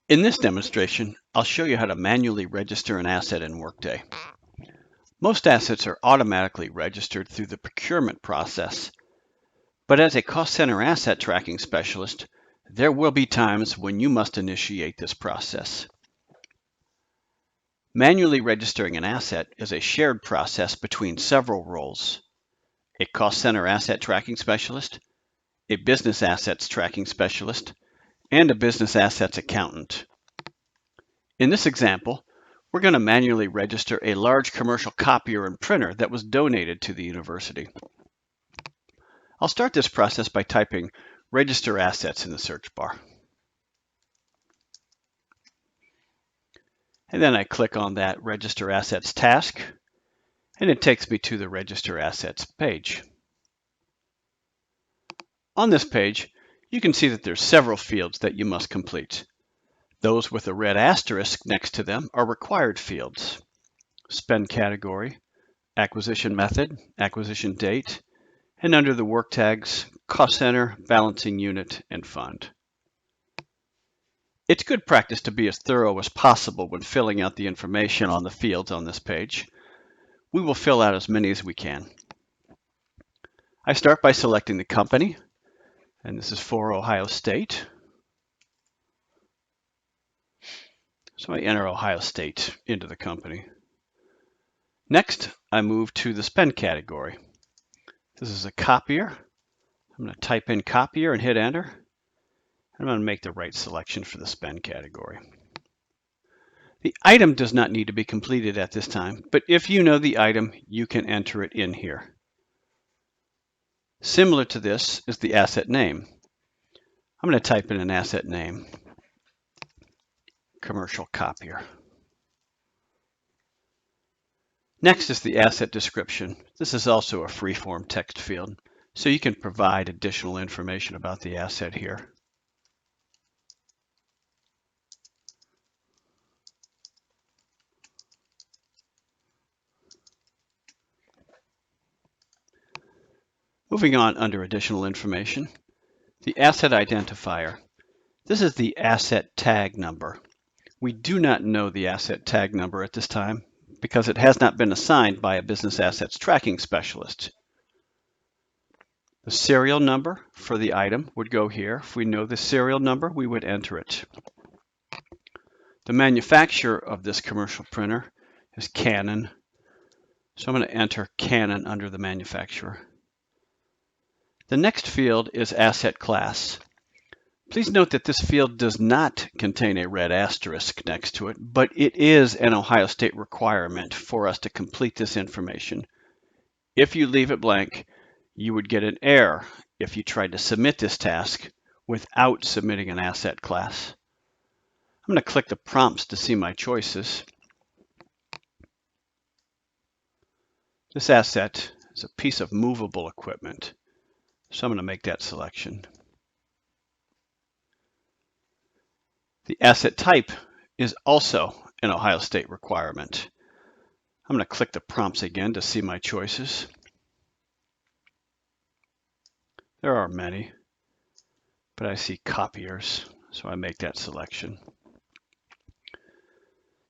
In this demonstration, I'll show you how to manually register an asset in Workday. Most assets are automatically registered through the procurement process, but as a cost center asset tracking specialist, there will be times when you must initiate this process. Manually registering an asset is a shared process between several roles: a cost center asset tracking specialist, a business assets tracking specialist, and a business assets accountant. In this example, we're going to manually register a large commercial copier and printer that was donated to the university. I'll start this process by typing register assets in the search bar. And then I click on that register assets task, and it takes me to the register assets page. On this page, you can see that there's several fields that you must complete. Those with a red asterisk next to them are required fields: spend category, acquisition method, acquisition date, and under the work tags, cost center, balancing unit, and fund. It's good practice to be as thorough as possible when filling out the information on the fields on this page. We will fill out as many as we can. I start by selecting the company, and this is for Ohio State. So I enter Ohio State into the company. Next, I move to the spend category. This is a copier. I'm going to type in copier and hit enter. I'm going to make the right selection for the spend category. The item does not need to be completed at this time, but if you know the item, you can enter it in here. Similar to this is the asset name. I'm going to type in an asset name, commercial copier. Next is the asset description. This is also a free-form text field, so you can provide additional information about the asset here. Moving on under additional information, the asset identifier. This is the asset tag number. We do not know the asset tag number at this time because it has not been assigned by a business assets tracking specialist. The serial number for the item would go here. If we know the serial number, we would enter it. The manufacturer of this commercial printer is Canon, so I'm going to enter Canon under the manufacturer. The next field is asset class. Please note that this field does not contain a red asterisk next to it, but it is an Ohio State requirement for us to complete this information. If you leave it blank, you would get an error if you tried to submit this task without submitting an asset class. I'm going to click the prompts to see my choices. This asset is a piece of movable equipment, so I'm going to make that selection. The asset type is also an Ohio State requirement. I'm going to click the prompts again to see my choices. There are many, but I see copiers, so I make that selection.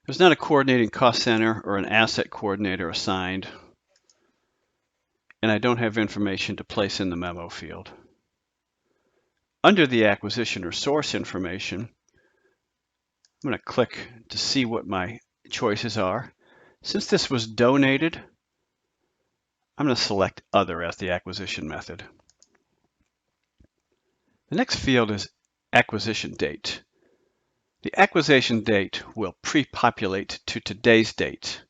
There's not a coordinating cost center or an asset coordinator assigned, and I don't have information to place in the memo field. Under the acquisition or source information, I'm going to click to see what my choices are. Since this was donated, I'm going to select Other as the acquisition method. The next field is acquisition date. The acquisition date will pre-populate to today's date.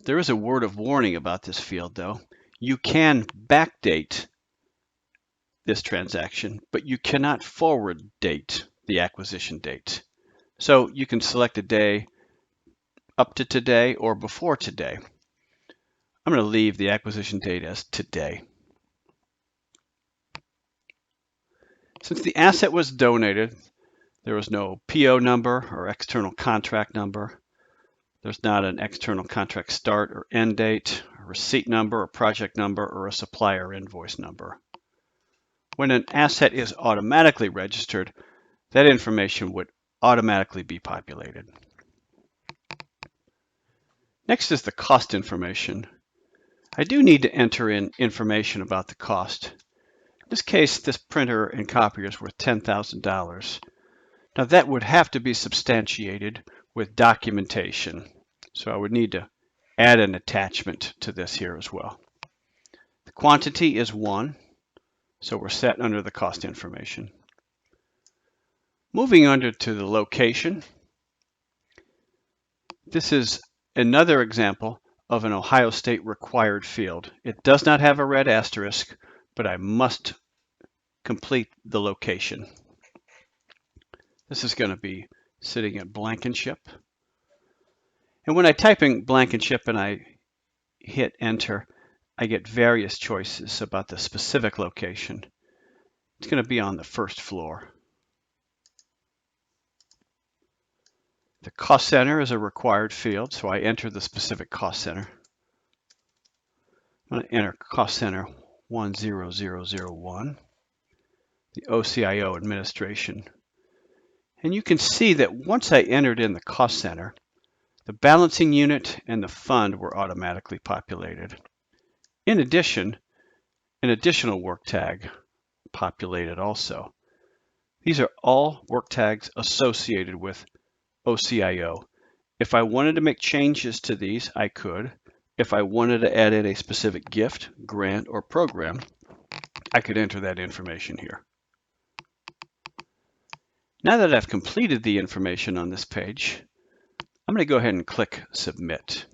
There is a word of warning about this field, though. You can backdate this transaction, but you cannot forward date the acquisition date. So you can select a day up to today or before today. I'm going to leave the acquisition date as today. Since the asset was donated, there was no PO number or external contract number. There's not an external contract start or end date, a receipt number, a project number, or a supplier invoice number. When an asset is automatically registered, that information would automatically be populated. Next is the cost information. I do need to enter in information about the cost. In this case, this printer and copier is worth $10,000. Now that would have to be substantiated with documentation. So I would need to add an attachment to this here as well. The quantity is 1, so we're set under the cost information. Moving under to the location, this is another example of an Ohio State required field. It does not have a red asterisk, but I must complete the location. This is going to be sitting at Blankenship. And when I type in Blankenship and I hit enter, I get various choices about the specific location. It's going to be on the first floor. The cost center is a required field, so I enter the specific cost center. I'm going to enter cost center 10001, the OCIO administration. And you can see that once I entered in the cost center, the balancing unit and the fund were automatically populated. In addition, an additional work tag populated also. These are all work tags associated with OCIO. If I wanted to make changes to these, I could. If I wanted to add in a specific gift, grant, or program, I could enter that information here. Now that I've completed the information on this page, I'm going to go ahead and click Submit.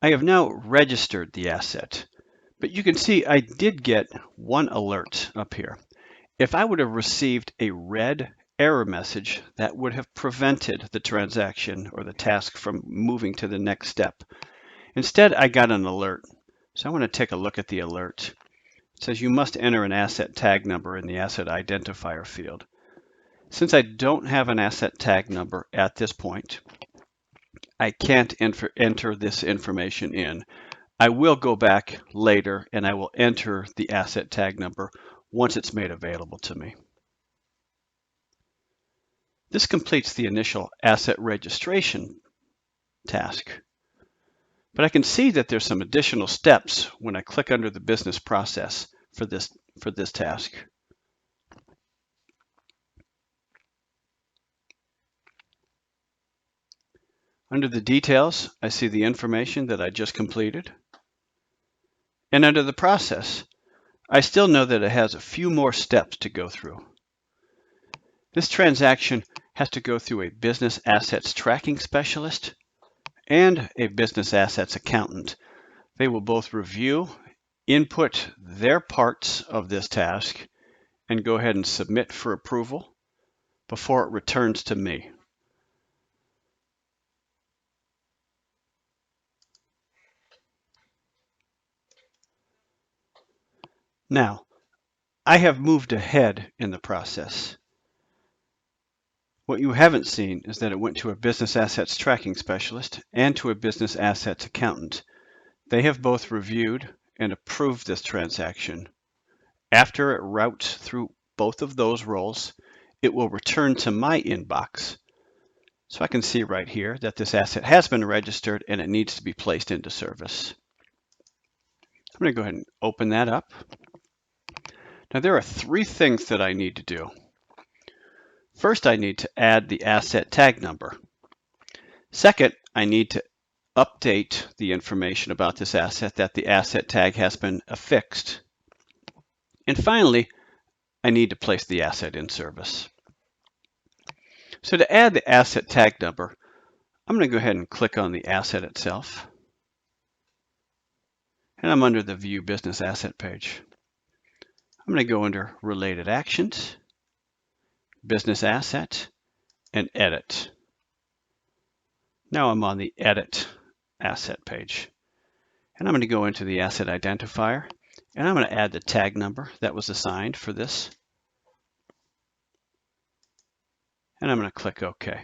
I have now registered the asset, but you can see I did get one alert up here. If I would have received a red error message, that would have prevented the transaction or the task from moving to the next step. Instead, I got an alert. So I want to take a look at the alert. It says you must enter an asset tag number in the asset identifier field. Since I don't have an asset tag number at this point, I can't enter this information in. I will go back later and I will enter the asset tag number once it's made available to me. This completes the initial asset registration task. But I can see that there's some additional steps when I click under the business process for this task. Under the details, I see the information that I just completed. And under the process, I still know that it has a few more steps to go through. This transaction has to go through a business assets tracking specialist and a business assets accountant. They will both review, input their parts of this task, and go ahead and submit for approval before it returns to me. Now, I have moved ahead in the process. What you haven't seen is that it went to a business assets tracking specialist and to a business assets accountant. They have both reviewed and approved this transaction. After it routes through both of those roles, it will return to my inbox. So I can see right here that this asset has been registered and it needs to be placed into service. I'm going to go ahead and open that up. Now there are 3 things that I need to do. First, I need to add the asset tag number. Second, I need to update the information about this asset that the asset tag has been affixed. And finally, I need to place the asset in service. So to add the asset tag number, I'm going to go ahead and click on the asset itself. And I'm under the View Business Asset page. I'm going to go under Related Actions, Business Asset, and Edit. Now I'm on the Edit Asset page. And I'm going to go into the Asset Identifier, and I'm going to add the tag number that was assigned for this. And I'm going to click OK.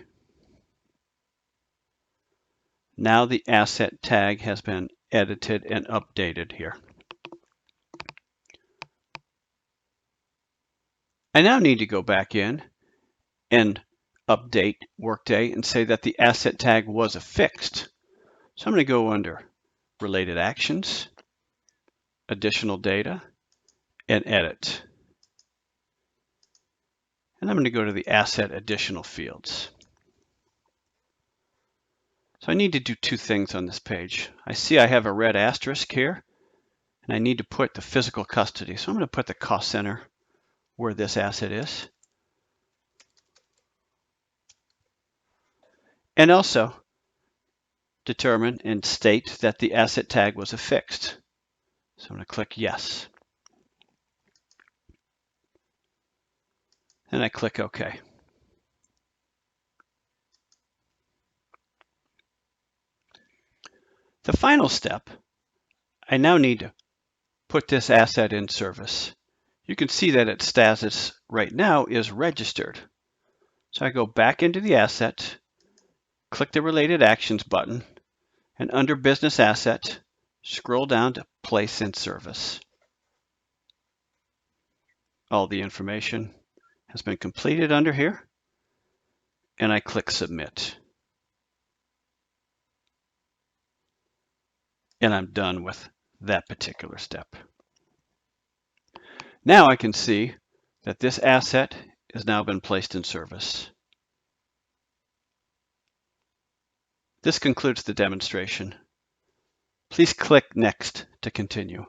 Now the asset tag has been edited and updated here. I now need to go back in and update Workday and say that the asset tag was affixed. So I'm going to go under Related Actions, Additional Data, and Edit. And I'm going to go to the Asset Additional Fields. So I need to do two things on this page. I see I have a red asterisk here, and I need to put the physical custody. So I'm going to put the cost center where this asset is. And also determine and state that the asset tag was affixed. So I'm going to click Yes. And I click OK. The final step, I now need to put this asset in service. You can see that its status right now is registered. So I go back into the asset, click the Related Actions button, and under Business Asset, scroll down to Place in Service. All the information has been completed under here, and I click Submit. And I'm done with that particular step. Now I can see that this asset has now been placed in service. This concludes the demonstration. Please click Next to continue.